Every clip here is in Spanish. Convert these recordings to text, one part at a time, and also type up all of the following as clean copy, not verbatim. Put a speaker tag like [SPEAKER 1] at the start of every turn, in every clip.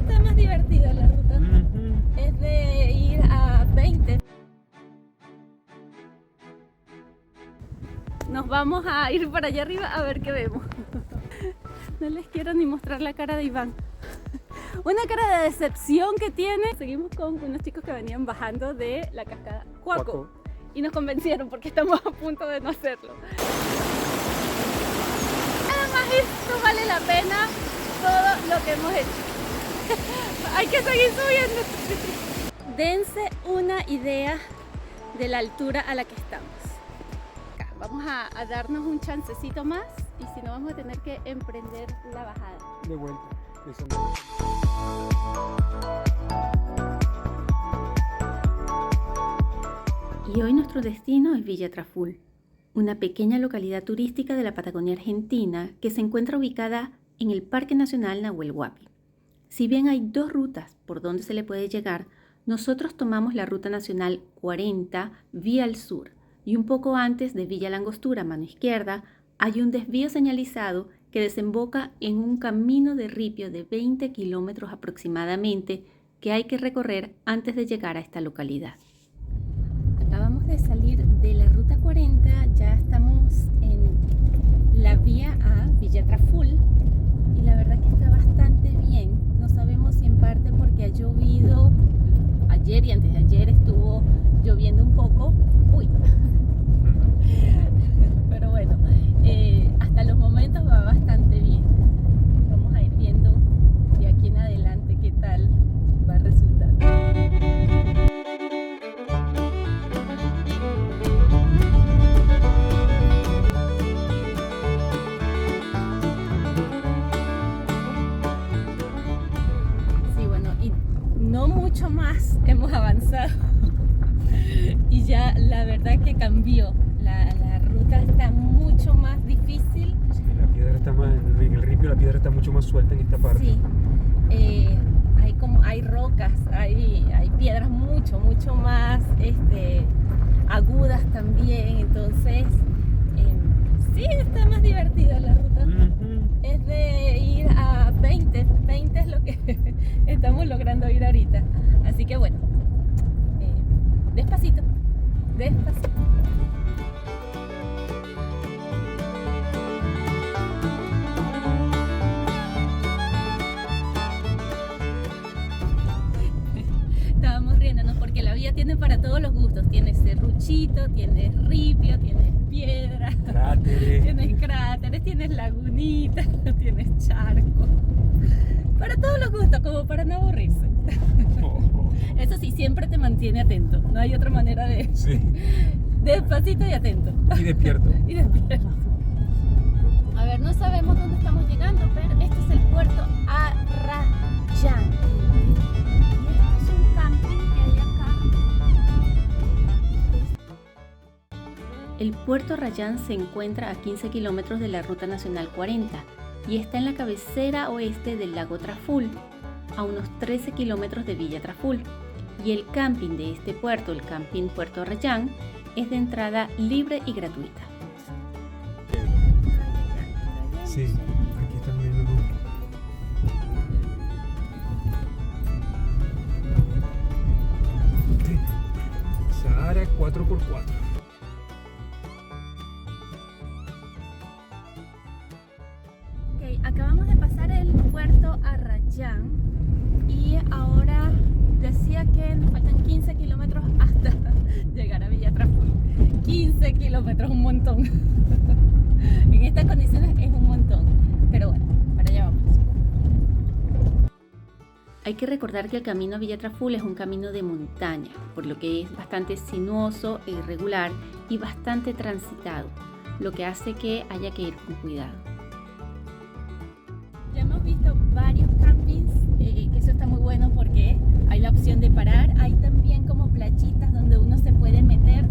[SPEAKER 1] está más divertida la ruta. Es de ir a 20. Nos vamos a ir para allá arriba a ver qué vemos. No les quiero ni mostrar la cara de Iván. Una cara de decepción que tiene. Seguimos con unos chicos que venían bajando de la cascada Huaco y nos convencieron porque estamos a punto de no hacerlo. Además esto vale la pena todo lo que hemos hecho. Hay que seguir subiendo. Dense una idea de la altura a la que estamos. Acá vamos a darnos un chancecito más y si no vamos a tener que emprender la bajada.
[SPEAKER 2] De vuelta.
[SPEAKER 3] Y hoy nuestro destino es Villa Traful, una pequeña localidad turística de la Patagonia Argentina que se encuentra ubicada en el Parque Nacional Nahuel Huapi. Si bien hay dos rutas por donde se le puede llegar, nosotros tomamos la ruta nacional 40 vía al sur y un poco antes de Villa La Angostura, mano izquierda, hay un desvío señalizado que desemboca en un camino de ripio de 20 kilómetros aproximadamente que hay que recorrer antes de llegar a esta localidad. Acabamos de salir de la ruta 40, ya estamos en la vía a Villa Traful y la verdad que está bastante bien. No sabemos si en parte porque ha llovido ayer y antes de ayer estuvo lloviendo un poco. Uy. Pero bueno, hasta los momentos va bastante bien. Vamos a ir viendo de aquí en adelante qué tal va resultando. Sí, bueno, y no mucho más hemos avanzado y ya la verdad que cambió. La ruta está mucho más difícil.
[SPEAKER 2] Sí, la piedra está más, en el ripio la piedra está mucho más suelta en esta parte.
[SPEAKER 3] Sí, hay rocas, hay piedras mucho más agudas también, entonces sí está más divertida la ruta. Es de ir a 20 es lo que estamos logrando ir ahorita, así que bueno, despacito. Estábamos riéndonos porque la vía tiene para todos los gustos. Tiene serruchito, tiene ripio, tiene piedra, tienes cráteres, tienes lagunitas, tienes charcos. Para todos los gustos, como para no aburrirse. Eso sí, siempre te mantiene atento. No hay otra manera de...
[SPEAKER 2] Sí.
[SPEAKER 3] Despacito y atento.
[SPEAKER 2] Y despierto.
[SPEAKER 3] A ver, no sabemos dónde estamos llegando, pero este es el puerto Arrayán. Y este es un camping que hay acá. El puerto Arrayán se encuentra a 15 kilómetros de la ruta nacional 40 y está en la cabecera oeste del lago Traful, a unos 13 kilómetros de Villa Traful. Y el camping de este puerto, el camping Puerto Arrayán, es de entrada libre y gratuita.
[SPEAKER 2] Sí, aquí también lo... Sahara 4x4.
[SPEAKER 3] Ok, acabamos de pasar el puerto Arrayán y ahora decía que nos faltan 15 kilómetros hasta llegar a Villa Traful. 15 kilómetros, un montón. En estas condiciones es un montón, pero bueno, para allá vamos. Hay que recordar que el camino a Villa Traful es un camino de montaña, por lo que es bastante sinuoso e irregular y bastante transitado, lo que hace que haya que ir con cuidado. Ya hemos visto varios campings, que eso está muy bueno porque hay la opción de parar, hay también como playitas donde uno se puede meter,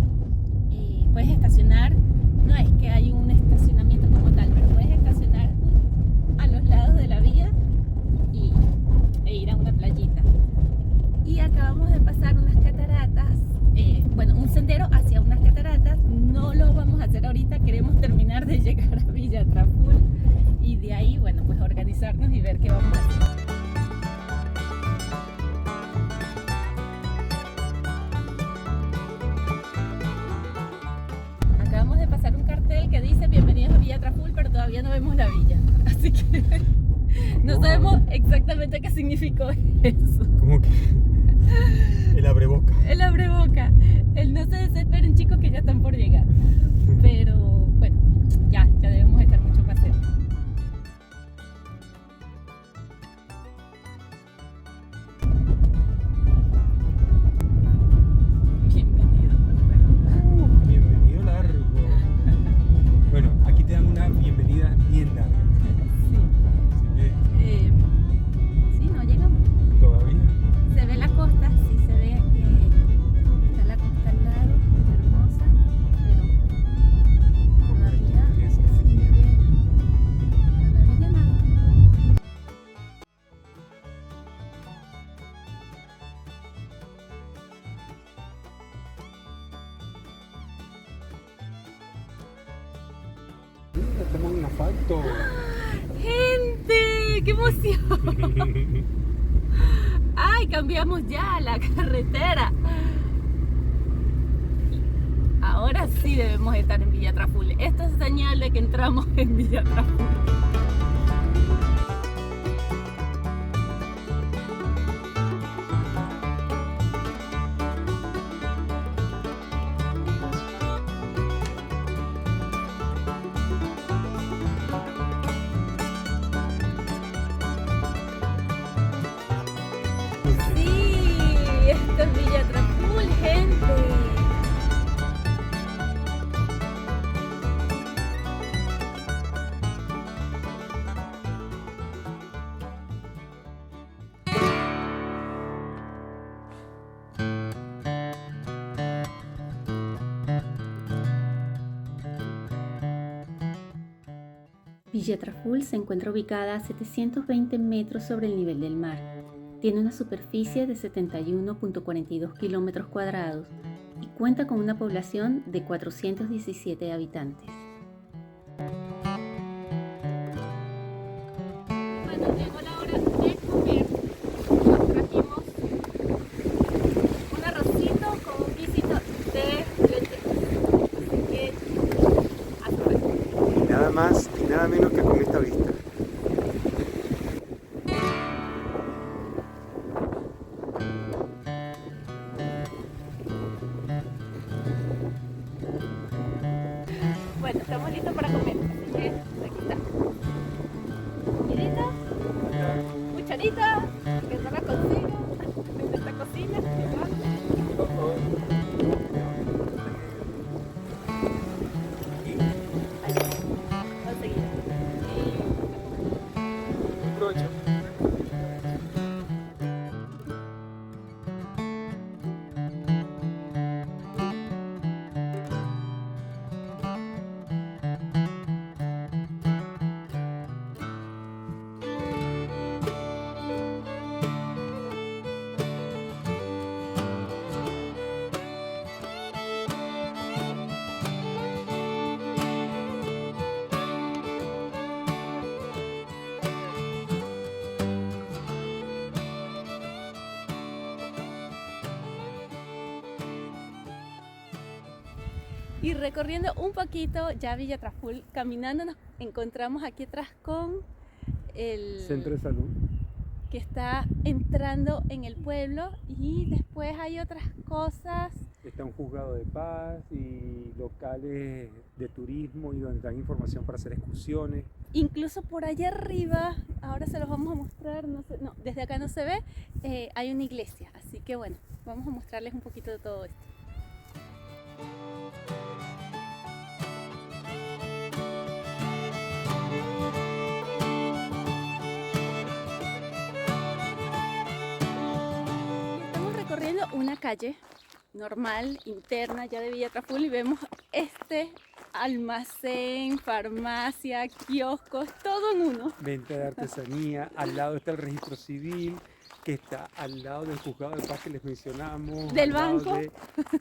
[SPEAKER 3] puedes estacionar, no es que hay un estacionamiento como tal, pero puedes estacionar a los lados de la vía e ir a una playita. Y acabamos de pasar unas cataratas, un sendero hacia unas cataratas, no lo vamos a hacer ahorita, queremos terminar de llegar a Villa Traful y de ahí, bueno, pues organizarnos y ver qué vamos a hacer.
[SPEAKER 1] que dice bienvenidos a Villa Traful, pero todavía no vemos la villa. Así que no sabemos exactamente qué significó eso.
[SPEAKER 2] ¿Cómo que? El abreboca.
[SPEAKER 1] El abreboca. El no se desesperen, chicos, que ya están por llegar. Pero bueno, ya debemos estar mucho paseo.
[SPEAKER 2] Bienvenido largo. Bueno, aquí te dan una bienvenida bien larga.
[SPEAKER 1] Sí.
[SPEAKER 2] Así que
[SPEAKER 1] Sí, no llegamos.
[SPEAKER 2] todavía.
[SPEAKER 1] Se ve la costa, sí se ve que está la costa al lado, hermosa, pero todavía
[SPEAKER 2] Que es
[SPEAKER 1] sigue la villa nada.
[SPEAKER 2] Estamos en asfalto.
[SPEAKER 1] ¡Gente! ¡Qué emoción! ¡Ay, cambiamos ya la carretera! Ahora sí debemos estar en Villa Traful. Esto es señal de que entramos en Villa Traful. Sí, esto es Villa Traful, gente.
[SPEAKER 3] Villa Traful se encuentra ubicada a 720 metros sobre el nivel del mar. Tiene una superficie de 71.42 kilómetros cuadrados y cuenta con una población de 417 habitantes.
[SPEAKER 1] Bueno, llegó la hora de comer. Nos trajimos un arrocito con un guisito de lentejas. Así que, a comer.
[SPEAKER 2] Y nada más y nada menos que con esta vista.
[SPEAKER 1] Bueno, estamos listos para comer. Así que, aquí está. Comidita, cucharita, que no la consigo en esta cocina. Enseguida.
[SPEAKER 2] Provecho.
[SPEAKER 1] Y recorriendo un poquito ya Villa Traful, caminando nos encontramos aquí atrás con el
[SPEAKER 2] Centro de salud.
[SPEAKER 1] que está entrando en el pueblo, y después hay otras cosas.
[SPEAKER 2] Está un juzgado de paz y locales de turismo y donde dan información para hacer excursiones.
[SPEAKER 1] Incluso por allá arriba, ahora se los vamos a mostrar, no sé, no, desde acá no se ve, hay una iglesia. Así que bueno, vamos a mostrarles un poquito de todo esto. Estamos recorriendo una calle normal, interna ya de Villa Traful, y vemos este almacén, farmacia, kioscos, todo en uno.
[SPEAKER 2] Venta de artesanía, al lado está el registro civil, que está al lado del juzgado de paz que les mencionamos,
[SPEAKER 1] Del
[SPEAKER 2] al lado
[SPEAKER 1] banco.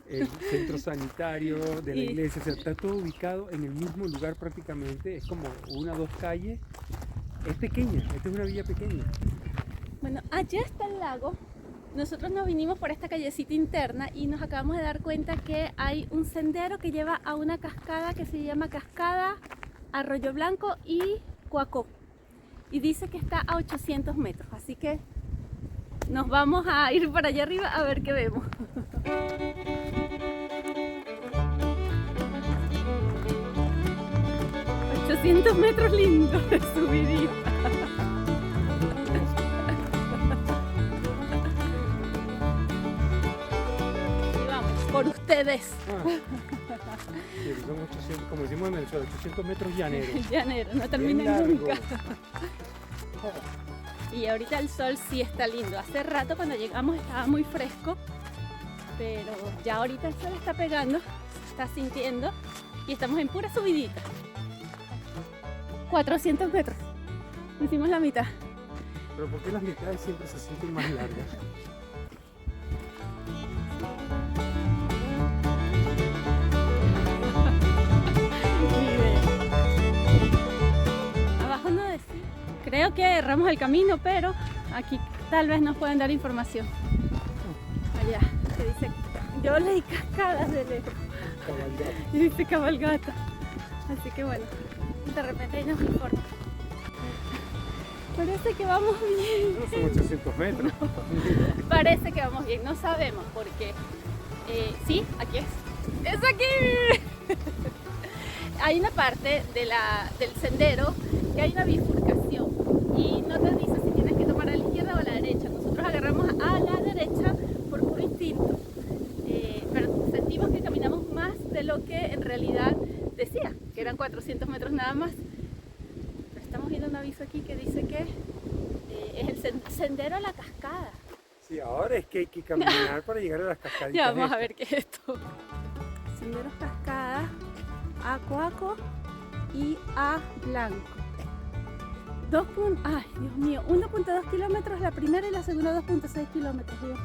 [SPEAKER 2] del centro sanitario, de la
[SPEAKER 1] Y-
[SPEAKER 2] iglesia, o sea, está todo ubicado en el mismo lugar prácticamente, es como una o dos calles, es pequeña, esta es una villa pequeña.
[SPEAKER 1] Bueno, allá está el lago, nosotros nos vinimos por esta callecita interna y nos acabamos de dar cuenta que hay un sendero que lleva a una cascada que se llama Cascada Arroyo Blanco y Coacó. Y dice que está a 800 metros, así que nos vamos a ir para allá arriba a ver qué vemos. 800 metros lindos de subidilla. Y vamos, por ustedes.
[SPEAKER 2] Sí, son 800, como decimos en Venezuela, 800 metros llaneros.
[SPEAKER 1] Llanero, no
[SPEAKER 2] Bien
[SPEAKER 1] termina
[SPEAKER 2] largo.
[SPEAKER 1] nunca. Y ahorita el sol sí está lindo. Hace rato cuando llegamos estaba muy fresco, pero ya ahorita el sol está pegando, se está sintiendo y estamos en pura subidita. 400 metros. Hicimos la mitad.
[SPEAKER 2] Pero ¿por qué las mitades siempre se sienten más largas?
[SPEAKER 1] Ni idea. Abajo no decía. Creo que erramos el camino, pero aquí tal vez nos pueden dar información. Allá, que dice, yo leí cascadas de lejos.
[SPEAKER 2] Cabalgata.
[SPEAKER 1] Y dice cabalgata. Así que bueno, de repente ahí nos informa. Parece que vamos bien.
[SPEAKER 2] No son 800 metros.
[SPEAKER 1] Parece que vamos bien, no sabemos porque sí, aquí es. ¡Es aquí! Hay una parte del sendero que hay una bifurcación y no te dice si tienes que tomar a la izquierda o a la derecha. Nosotros agarramos a la derecha por puro instinto, pero sentimos que caminamos más de lo que en realidad decía, que eran 400 metros nada más. Pero estamos viendo un aviso aquí que dice que es el sendero a la cascada.
[SPEAKER 2] Sí, ahora es que hay que caminar para llegar a las cascaditas.
[SPEAKER 1] Ya vamos a
[SPEAKER 2] estas.
[SPEAKER 1] ver qué es esto. Senderos cascada a Coacó y a Blanco. Ay, Dios mío, 1.2 kilómetros la primera y la segunda 2.6 kilómetros. Dios.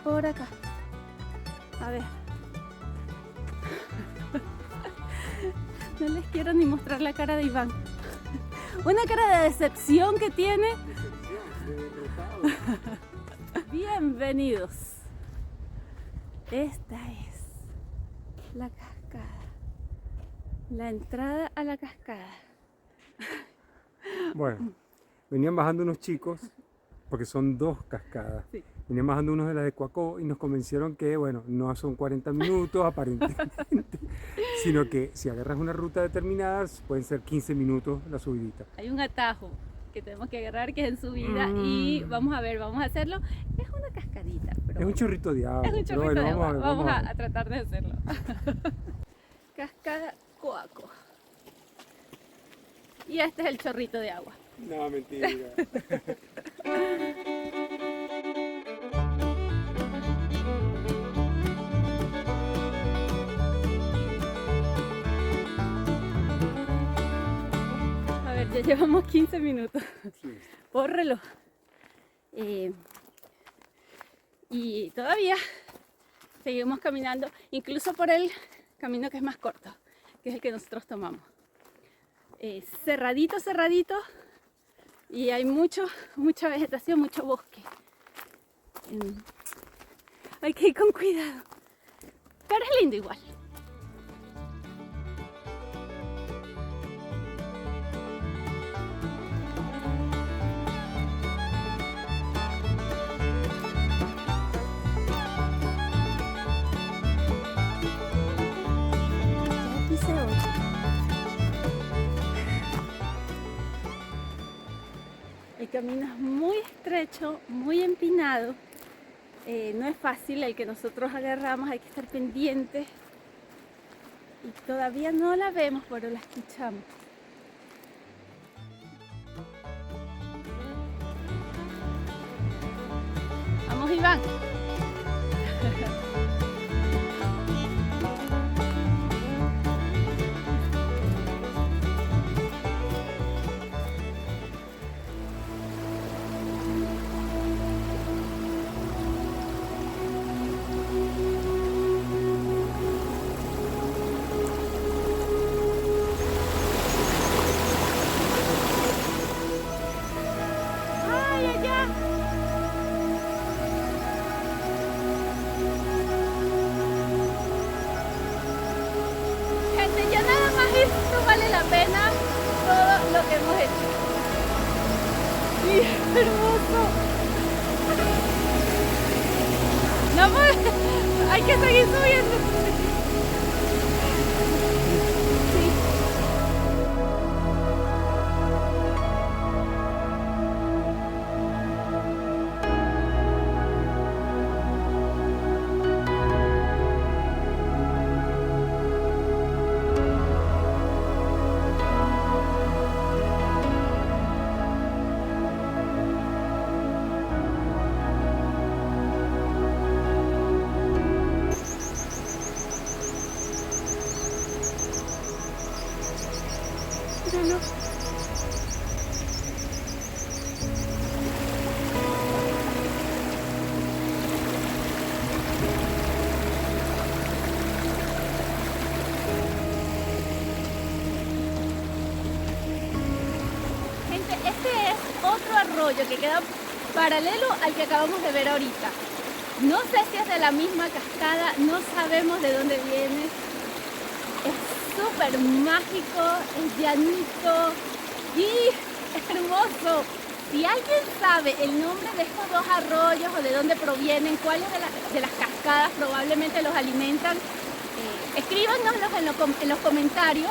[SPEAKER 1] Por acá. A ver. No les quiero ni mostrar la cara de Iván. Una cara de decepción que tiene.
[SPEAKER 2] De derrotado.
[SPEAKER 1] Bienvenidos. Esta es la cascada. La entrada a la cascada.
[SPEAKER 2] Bueno, venían bajando unos chicos, porque son dos cascadas.
[SPEAKER 1] Sí.
[SPEAKER 2] Venían bajando unos de las de Coacó y nos convencieron que, bueno, no son 40 minutos aparentemente, sino que si agarras una ruta determinada pueden ser 15 minutos la subidita.
[SPEAKER 1] Hay un atajo que tenemos que agarrar que es en subida y vamos a ver, vamos a hacerlo. Es una cascadita, pero
[SPEAKER 2] Es un
[SPEAKER 1] bueno,
[SPEAKER 2] chorrito de agua.
[SPEAKER 1] es un
[SPEAKER 2] pero
[SPEAKER 1] chorrito
[SPEAKER 2] bueno,
[SPEAKER 1] de agua. Vamos
[SPEAKER 2] a ver.
[SPEAKER 1] a tratar de hacerlo. Cascada Coacó. Y este es el chorrito de agua.
[SPEAKER 2] No, mentira.
[SPEAKER 1] A ver, ya llevamos 15 minutos
[SPEAKER 2] Sí.
[SPEAKER 1] por reloj. Y todavía seguimos caminando, incluso por el camino que es más corto, que es el que nosotros tomamos. Cerradito, cerradito, y hay mucha vegetación, mucho bosque. Hay que ir con cuidado, pero es lindo igual. Ya pisé hoy. El camino es muy estrecho, muy empinado. No es fácil el que nosotros agarramos, hay que estar pendientes. Y todavía no la vemos, pero la escuchamos. Vamos, Iván. ¡Ay, allá! Sí, hermoso. No, hay que seguir subiendo. Sí. Míralo. Gente, este es otro arroyo que queda paralelo al que acabamos de ver ahorita. No sé si es de la misma cascada, no sabemos de dónde viene. Es súper mágico, es llanito y hermoso. Si alguien sabe el nombre de estos dos arroyos o de dónde provienen, cuáles de las cascadas probablemente los alimentan, escríbanoslos en los comentarios,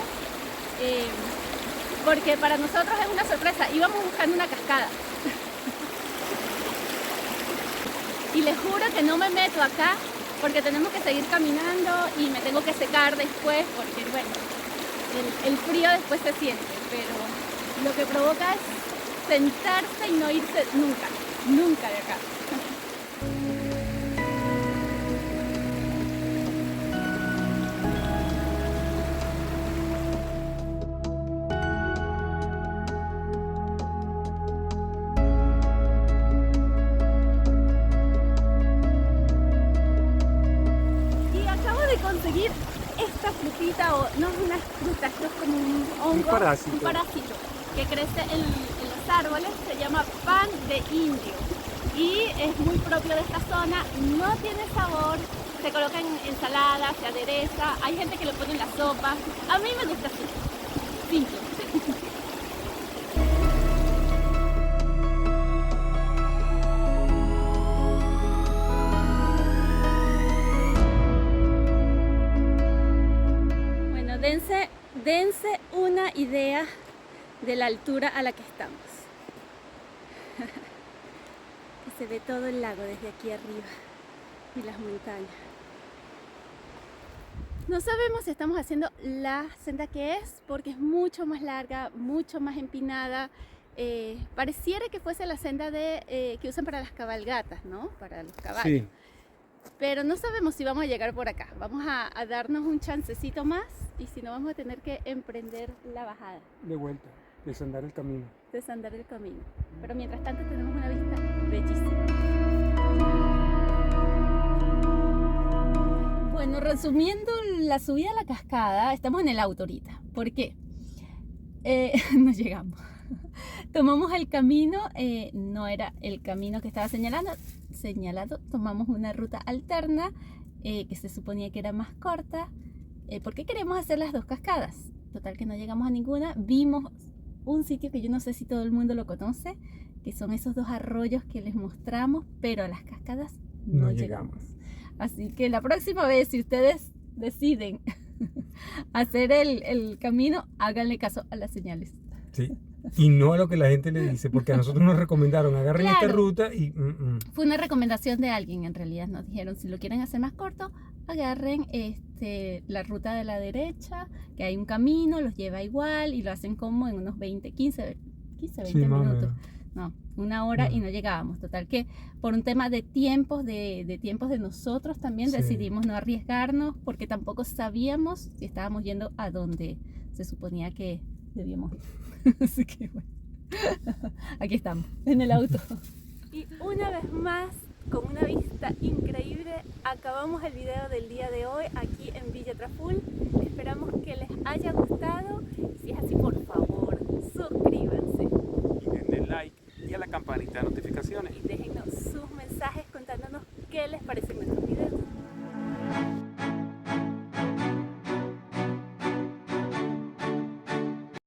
[SPEAKER 1] porque para nosotros es una sorpresa. Íbamos buscando una cascada y les juro que no me meto acá porque tenemos que seguir caminando y me tengo que secar después porque, bueno, el frío después se siente, pero lo que provoca es sentarse y no irse nunca, nunca de acá. Conseguir esta frutita, o no es una fruta, esto es como un hongo, un parásito que crece en los árboles, se llama pan de indio y es muy propio de esta zona, no tiene sabor, se coloca en ensalada, se adereza, hay gente que lo pone en la sopa, a mí me gusta así, simple. Dense una idea de la altura a la que estamos. Se ve todo el lago desde aquí arriba y las montañas. No sabemos si estamos haciendo la senda que es porque es mucho más larga, mucho más empinada. Pareciera que fuese la senda que usan para las cabalgatas, ¿no? Para los caballos. Sí. Pero no sabemos si vamos a llegar por acá. Vamos a darnos un chancecito más y si no vamos a tener que emprender la bajada.
[SPEAKER 2] De vuelta, desandar el camino.
[SPEAKER 1] Desandar el camino. Pero mientras tanto tenemos una vista bellísima. Bueno, resumiendo la subida a la cascada, estamos en el auto ahorita. ¿Por qué? No llegamos. Tomamos el camino, no era el camino que estaba señalado, tomamos una ruta alterna que se suponía que era más corta, porque queremos hacer las dos cascadas. Total que no llegamos a ninguna. Vimos un sitio que yo no sé si todo el mundo lo conoce, que son esos dos arroyos que les mostramos, pero a las cascadas no llegamos. Así que la próxima vez, si ustedes deciden hacer el camino, háganle caso a las señales.
[SPEAKER 2] Sí. Y no a lo que la gente le dice, porque a nosotros nos recomendaron, agarren esta ruta y...
[SPEAKER 1] Fue una recomendación de alguien, en realidad nos dijeron, si lo quieren hacer más corto, agarren la ruta de la derecha, que hay un camino, los lleva igual y lo hacen como en unos 15, 20 minutos. No, una hora y no llegábamos. Total que por un tema de tiempos de nosotros también decidimos no arriesgarnos porque tampoco sabíamos si estábamos yendo a donde se suponía que debíamos ir. Así que bueno, aquí estamos, en el auto. Y una vez más, con una vista increíble, acabamos el video del día de hoy aquí en Villa Traful. Esperamos que les haya gustado. Si es así, por favor, suscríbanse.
[SPEAKER 2] Y denle like y a la campanita de notificaciones.
[SPEAKER 1] Y déjennos sus mensajes contándonos qué les pareció nuestro